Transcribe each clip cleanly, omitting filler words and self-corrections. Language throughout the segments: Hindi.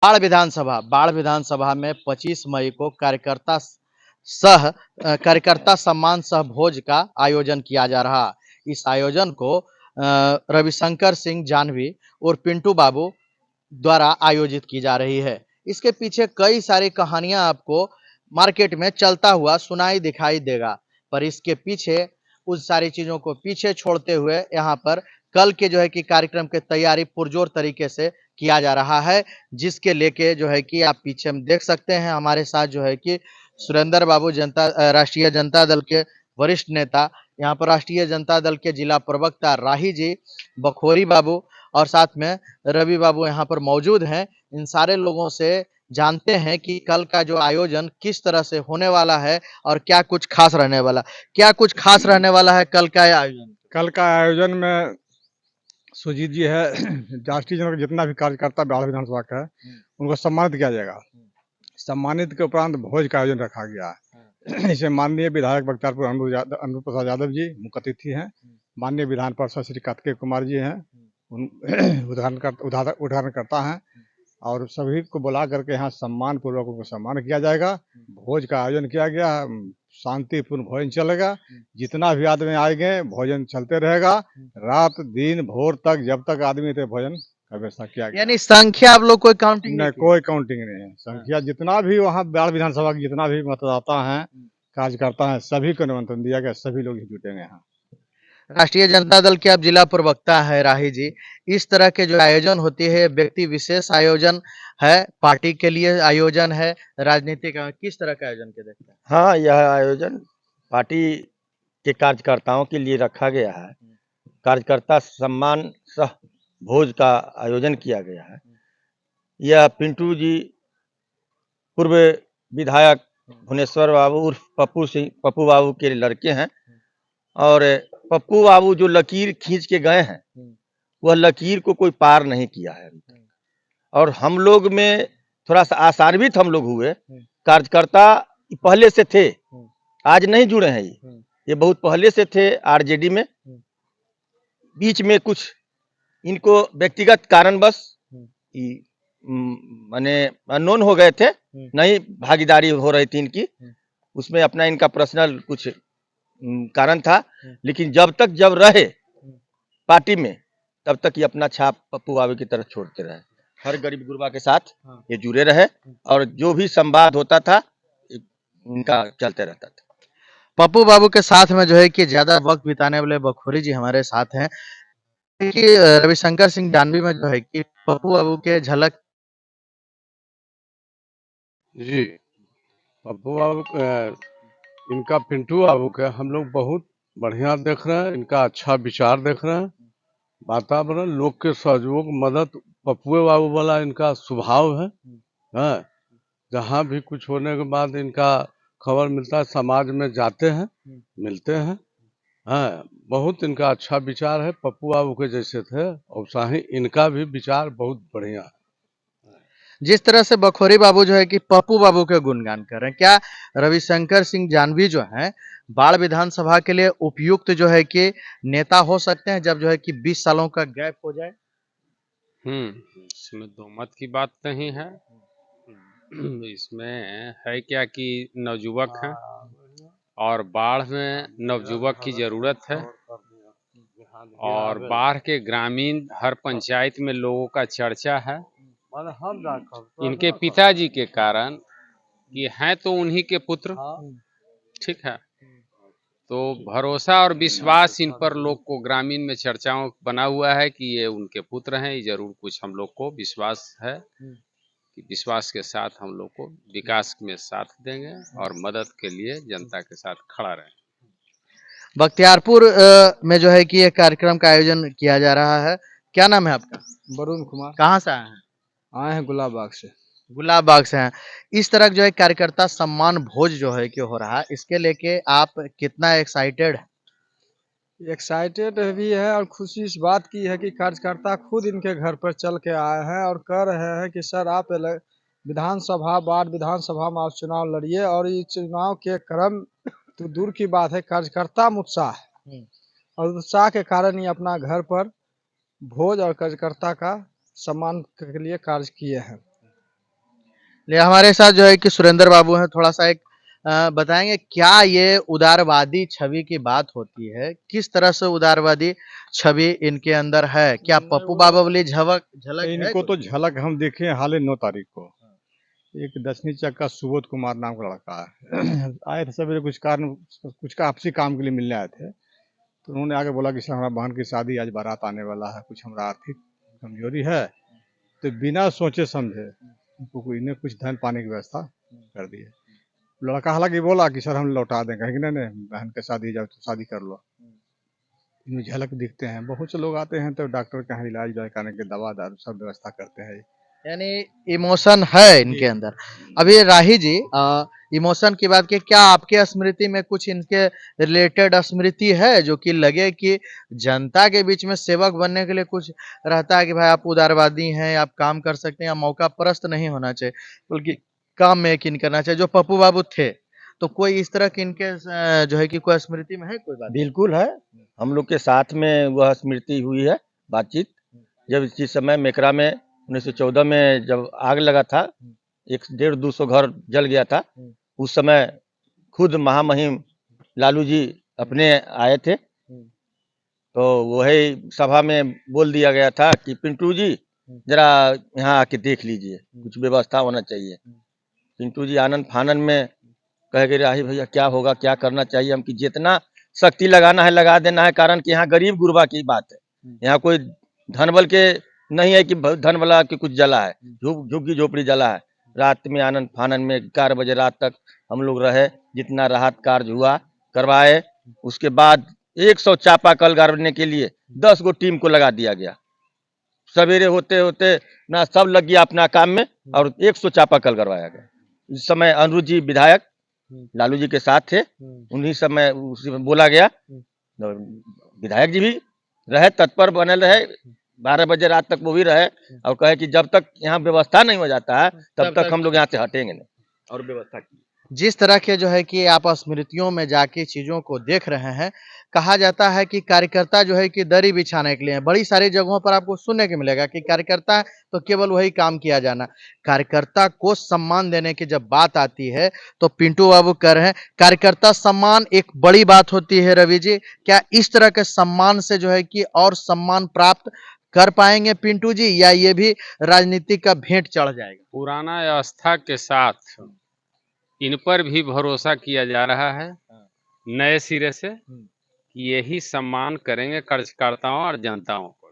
बाढ़ विधानसभा में 25 मई को कार्यकर्ता सम्मान सह भोज का आयोजन किया जा रहा। इस आयोजन को रविशंकर सिंह जान्हवी और पिंटू बाबू द्वारा आयोजित की जा रही है। इसके पीछे कई सारी कहानियां आपको मार्केट में चलता हुआ सुनाई दिखाई देगा, पर इसके पीछे उस सारी चीजों को पीछे छोड़ते हुए यहाँ पर कल के जो है कि कार्यक्रम की तैयारी पुरजोर तरीके से किया जा रहा है, जिसके लेके जो है कि आप पीछे हम देख सकते हैं हमारे साथ जो है कि सुरेंद्र बाबू राष्ट्रीय जनता दल के वरिष्ठ नेता, यहाँ पर राष्ट्रीय जनता दल के जिला प्रवक्ता राही जी, बखोरी बाबू और साथ में रवि बाबू यहाँ पर मौजूद हैं। इन सारे लोगों से जानते हैं कि कल का जो आयोजन किस तरह से होने वाला है और क्या कुछ खास रहने वाला है कल का आयोजन। कल का आयोजन में सुजीत जी है, राष्ट्रीय जनता जितना भी कार्यकर्ता बिहार विधानसभा का है उनको सम्मानित किया जाएगा। सम्मानित के उपरांत भोज का आयोजन रखा गया है। इसे माननीय विधायक बख्तियारपुर अनूप प्रसाद यादव जी मुख्य अतिथि हैं। माननीय विधान पार्षद श्री कार्तिकेय कुमार जी हैं, उद्घाटनकर्ता हैं, और सभी को बुला करके यहाँ सम्मान पूर्वक उनको सम्मान किया जाएगा। भोज का आयोजन किया गया है, शांतिपूर्ण भोजन चलेगा। जितना भी आदमी आएंगे भोजन चलते रहेगा, रात दिन भोर तक, जब तक आदमी थे भोजन का व्यवस्था किया गया। यानी संख्या आप लोग कोई काउंटिंग नहीं, कोई काउंटिंग नहीं है। संख्या जितना भी वहाँ बिहार विधानसभा के जितना भी मतदाता हैं, कार्यकर्ता हैं, सभी को निमंत्रण दिया गया, सभी लोग जुटेंगे यहाँ। राष्ट्रीय जनता दल के आप जिला प्रवक्ता है राही जी, इस तरह के जो आयोजन होती है व्यक्ति विशेष आयोजन है, पार्टी के लिए आयोजन है, राजनीतिक किस तरह का आयोजन के देखते हैं? हाँ, यह आयोजन पार्टी के कार्यकर्ताओं के लिए रखा गया है। कार्यकर्ता सम्मान सह भोज का आयोजन किया गया है। यह पिंटू जी पूर्व विधायक भुवनेश्वर बाबू उर्फ पप्पू बाबू के लड़के हैं, और पप्पू बाबू जो लकीर खींच के गए हैं वह लकीर को कोई पार नहीं किया है, और हम लोग में थोड़ा सा आशान्वित हम लोग हुए। कार्यकर्ता पहले से थे, आज नहीं जुड़े हैं, ये बहुत पहले से थे आरजेडी में। बीच में कुछ इनको व्यक्तिगत कारणवश माने अननोन हो गए थे, नहीं भागीदारी हो रही थी इनकी, उसमें अपना इनका पर्सनल कुछ कारण था। लेकिन जब रहे पार्टी में तब तक ये अपना छाप पप्पू बाबू की तरफ छोड़ते रहे। हर गरीब गुरबा के साथ ये जुड़े रहे, और जो भी संवाद होता था इनका चलते रहता था। पप्पू बाबू के साथ में जो है कि ज्यादा वक्त बिताने वाले बखोरी जी हमारे साथ हैं कि रविशंकर सिंह जान्हवी में जो है कि पप्पू बाबू के झलक जी। पप्पू बाबू इनका पिंटू बाबू का हम लोग बहुत बढ़िया देख रहे हैं, इनका अच्छा विचार देख रहे हैं। वातावरण, लोग के सहयोग, मदद, पप्पू बाबू वाला इनका स्वभाव है। जहाँ भी कुछ होने के बाद इनका खबर मिलता है, समाज में जाते हैं, मिलते हैं। बहुत इनका अच्छा विचार है। पप्पू बाबू के जैसे थे और ही इनका भी विचार बहुत बढ़िया है। जिस तरह से बखोरी बाबू जो है कि पप्पू बाबू के गुणगान कर रहे हैं, क्या रविशंकर सिंह जान्हवी जो हैं बाढ़ विधानसभा के लिए उपयुक्त जो है कि नेता हो सकते हैं जब जो है कि 20 सालों का गैप हो जाए? इसमें दो मत की बात नहीं है। इसमें है क्या कि नवयुवक हैं और बाढ़ में नवयुवक की जरूरत है, और बाढ़ के ग्रामीण हर पंचायत में लोगों का चर्चा है। इनके पिताजी के कारण ये हैं तो उन्हीं के पुत्र, ठीक है, तो भरोसा और विश्वास इन पर लोग को ग्रामीण में चर्चाओं बना हुआ है कि ये उनके पुत्र हैं। ये जरूर कुछ हम लोग को विश्वास है कि विश्वास के साथ हम लोग को विकास में साथ देंगे और मदद के लिए जनता के साथ खड़ा रहें। बख्तियारपुर में जो है कि ये कार्यक्रम का आयोजन किया जा रहा है। क्या नाम है आपका? वरुण कुमार। कहाँ से आए हैं? आए हैं गुलाब बाग से। गुलाब बाग से हैं। इस तरह जो है कार्यकर्ता सम्मान भोज जो है कि हो रहा है, इसके लेके आप कितना एक्साइटेड है? एक्साइटेड भी है और खुशी इस बात की है कि कार्यकर्ता खुद इनके घर पर चल के आए हैं और कह रहे हैं कि सर आप वार्ड विधानसभा में आप चुनाव लड़िए, और इस चुनाव के क्रम तो दूर की बात है, कार्यकर्ता में उत्साह है और उत्साह के कारण ही अपना घर पर भोज और कार्यकर्ता का सम्मान के लिए कार्य किए हैं। ले हमारे साथ जो है कि सुरेंद्र बाबू हैं, थोड़ा सा एक बताएंगे क्या ये उदारवादी छवि की बात होती है, किस तरह से उदारवादी छवि इनके अंदर है, क्या नहीं, पप्पू बाबा वाली झलक झलक है इनको कुछ? तो झलक हम देखे हाल 9 तारीख को। एक दसवीं चक का सुबोध कुमार नाम का लड़का है आए थे सवेरे कुछ का आपसी काम के लिए मिलने आए थे, तो उन्होंने आके बोला कि सर हमारा बहन की शादी आज बारात आने वाला है, कुछ हमारा आर्थिक कमजोरी है, तो बिना सोचे समझे इन्हें कुछ धन पाने की व्यवस्था कर दी है। लड़का हालांकि बोला कि सर हम लौटा देंगे, कहेंगे नहीं नहीं बहन की शादी जाओ तो शादी कर लो। इनमें झलक दिखते हैं, बहुत से लोग आते हैं तो डॉक्टर के यहाँ इलाज कराने के दवा दारू सब व्यवस्था करते हैं। यानी इमोशन है इनके अंदर। अभी राही जी, इमोशन की बात की, क्या आपके स्मृति में कुछ इनके रिलेटेड स्मृति है जो कि लगे कि जनता के बीच में सेवक बनने के लिए कुछ रहता है कि भाई आप उदारवादी हैं, आप काम कर सकते हैं, या मौका परस्त नहीं होना चाहिए, बल्कि काम में यकीन करना चाहिए, जो पप्पू बाबू थे, तो कोई इस तरह की इनके जो है कि कोई स्मृति में है कोई बात? बिल्कुल है, हम लोग के साथ में वह स्मृति हुई है बातचीत। जब इसी समय मेकरा में 1914 में जब आग लगा था, 150-200 घर जल गया था, उस समय खुद महामहिम लालू जी अपने आए थे, तो वही सभा में बोल दिया गया था कि पिंटू जी जरा यहाँ आके देख लीजिए, कुछ व्यवस्था होना चाहिए। पिंटू जी आनंद फानन में कह गए राही भैया क्या होगा, क्या करना चाहिए, हम कि जितना शक्ति लगाना है लगा देना है, कारण कि यहाँ गरीब गुरबा की बात है, यहाँ कोई धन बल के नहीं है कि धन वाला के कुछ जला है, झुग्गी झोपड़ी जला है। रात में आनंद फानन में 11 बजे रात तक हम लोग रहे, जितना राहत कार्य हुआ करवाए। उसके बाद 100 चापाकल गाड़ने के लिए 10 गो टीम को लगा दिया गया। सवेरे होते होते ना सब लग गया अपना काम में और 100 चापाकल करवाया गया। इस समय अनुरुद्ध जी विधायक लालू जी के साथ थे, उन्हीं समय उसी में बोला गया, विधायक जी भी रहे, तत्पर बने रहे, 12 बजे रात तक वो भी रहे और कहे कि जब तक यहाँ व्यवस्था नहीं हो जाता है तब तक हम लोग यहाँ से हटेंगे नहीं, और व्यवस्था की। जिस तरह के जो है कि आप स्मृतियों में जाके चीजों को देख रहे हैं, कहा जाता है कि कार्यकर्ता जो है कि दरी बिछाने के लिए हैं। बड़ी सारी जगहों पर आपको सुनने को मिलेगा कि कार्यकर्ता है तो केवल वही काम किया जाना। कार्यकर्ता को सम्मान देने की जब बात आती है तो पिंटू बाबू कह रहे हैं कार्यकर्ता सम्मान एक बड़ी बात होती है। रवि जी, क्या इस तरह के सम्मान से जो है कि और सम्मान प्राप्त कर पाएंगे पिंटू जी, या ये भी राजनीति का भेंट चढ़ जाएगा? पुराना व्यवस्था के साथ इन पर भी भरोसा किया जा रहा है नए सिरे से कि यही सम्मान करेंगे कार्यकर्ताओं और जनताओं को।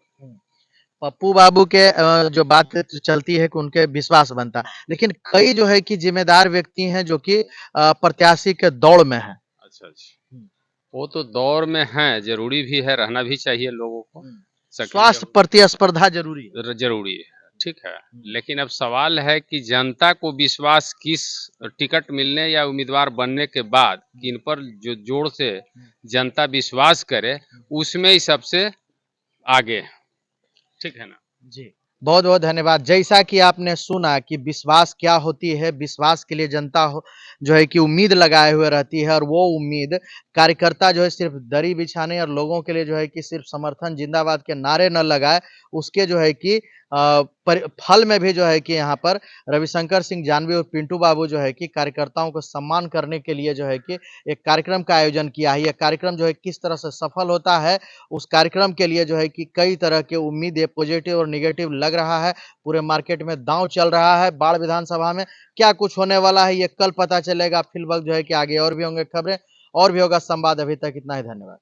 पप्पू बाबू के जो बात चलती है कि उनके विश्वास बनता है, लेकिन कई जो है कि जिम्मेदार व्यक्ति हैं जो कि प्रत्याशी के दौड़ में हैं। अच्छा अच्छा, वो तो दौर में है, जरूरी भी है, रहना भी चाहिए लोगों को, स्वास्थ्य प्रतिस्पर्धा जरूरी है। जरूरी है, ठीक है। लेकिन अब सवाल है कि जनता को विश्वास किस टिकट मिलने या उम्मीदवार बनने के बाद किन पर जो जोर से जनता विश्वास करे, उसमें ही सबसे आगे, ठीक है ना जी, बहुत बहुत धन्यवाद। जैसा कि आपने सुना कि विश्वास क्या होती है, विश्वास के लिए जनता जो है कि उम्मीद लगाए हुए रहती है, और वो उम्मीद कार्यकर्ता जो है सिर्फ दरी बिछाने और लोगों के लिए जो है कि सिर्फ समर्थन जिंदाबाद के नारे न लगाए, उसके जो है कि फल में भी जो है कि यहाँ पर रविशंकर सिंह जान्हवी और पिंटू बाबू जो है कि कार्यकर्ताओं को सम्मान करने के लिए जो है कि एक कार्यक्रम का आयोजन किया है। यह कार्यक्रम जो है किस तरह से सफल होता है, उस कार्यक्रम के लिए जो है कि कई तरह के उम्मीदें पॉजिटिव और नेगेटिव लग रहा है। पूरे मार्केट में दांव चल रहा है। बाढ़ विधानसभा में क्या कुछ होने वाला है ये कल पता चलेगा। फिलहाल जो है कि आगे और भी होंगे खबरें और भी होगा संवाद। अभी तक इतना ही, धन्यवाद।